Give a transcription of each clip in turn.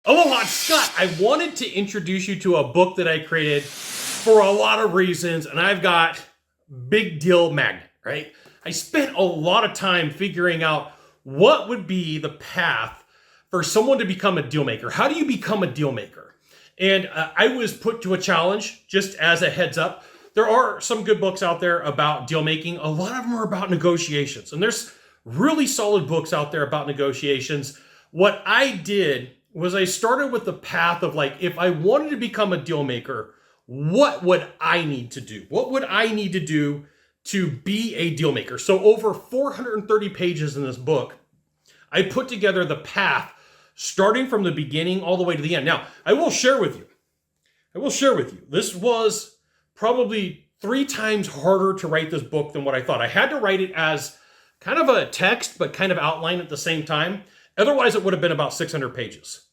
Aloha, it's Scott. I wanted to introduce you to a book that I created for a lot of reasons, and I've got Big Deal Magnet, right? I spent a lot of time figuring out what would be the path for someone to become a deal maker. How do you become a deal maker? And I was put to a challenge, just as a heads up. There are some good books out there about deal making. A lot of them are about negotiations, and there's really solid books out there about negotiations. What I did was I started with the path of, like, if I wanted to become a deal maker, what would I need to do? What would I need to do to be a deal maker? So over 430 pages in this book, I put together the path starting from the beginning all the way to the end. Now, I will share with you, this was probably 3 times harder to write this book than what I thought. I had to write it as kind of a text, but kind of outline at the same time. Otherwise, it would have been about 600 pages.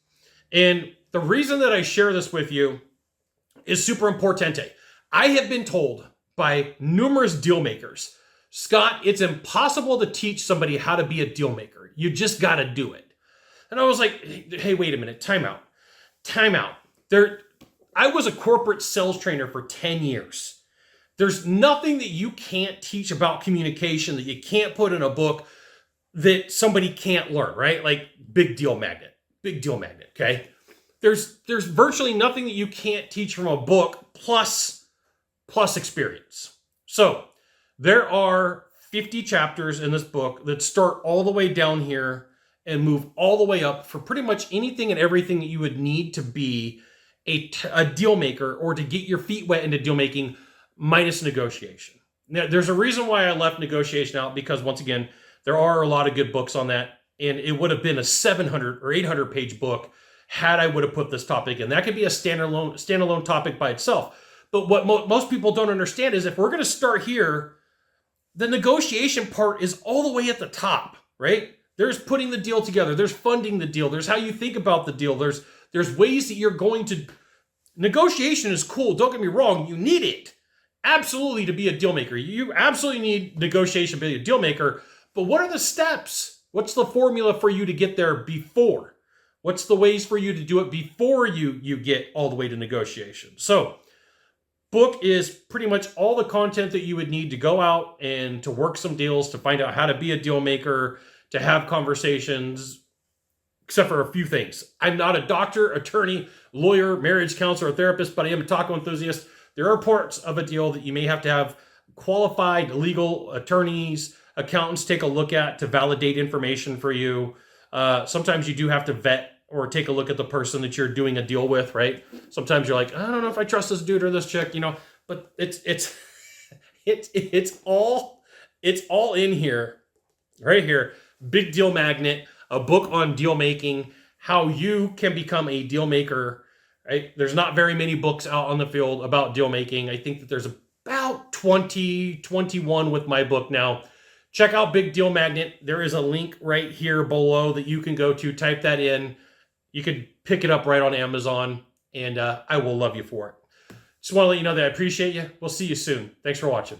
And the reason that I share this with you is super importante. I have been told by numerous deal makers, Scott, it's impossible to teach somebody how to be a deal maker. You just got to do it. And I was like, hey, wait a minute, time out. I was a corporate sales trainer for 10 years. There's nothing that you can't teach about communication that you can't put in a book that somebody can't learn, right? Like Big Deal Magnet, okay? There's virtually nothing that you can't teach from a book plus experience. So there are 50 chapters in this book that start all the way down here and move all the way up for pretty much anything and everything that you would need to be a deal maker or to get your feet wet into deal making minus negotiation. Now, there's a reason why I left negotiation out, because once again, there are a lot of good books on that, and it would have been a 700 or 800 page book had I would have put this topic in. That could be a standalone topic by itself. But what most people don't understand is, if we're going to start here, the negotiation part is all the way at the top, right? There's putting the deal together. There's funding the deal. There's how you think about the deal. There's ways that you're going to... Negotiation is cool. Don't get me wrong. You need it absolutely to be a deal maker. You absolutely need negotiation to be a deal maker. But what are the steps? What's the formula for you to get there before? What's the ways for you to do it before you get all the way to negotiation? So, book is pretty much all the content that you would need to go out and to work some deals, to find out how to be a deal maker, to have conversations, except for a few things. I'm not a doctor, attorney, lawyer, marriage counselor, or therapist, but I am a taco enthusiast. There are parts of a deal that you may have to have qualified legal attorneys, accountants take a look at to validate information for you. Sometimes you do have to vet or take a look at the person that you're doing a deal with, right? Sometimes you're like, I don't know if I trust this dude or this chick, but it's all in here, right here. Big Deal Magnet, a book on deal making, how you can become a deal maker, right? There's not very many books out on the field about deal making. I think that there's about 21 with my book now. Check out Big Deal Magnet. There is a link right here below that you can go to. Type that in. You can pick it up right on Amazon, and I will love you for it. Just want to let you know that I appreciate you. We'll see you soon. Thanks for watching.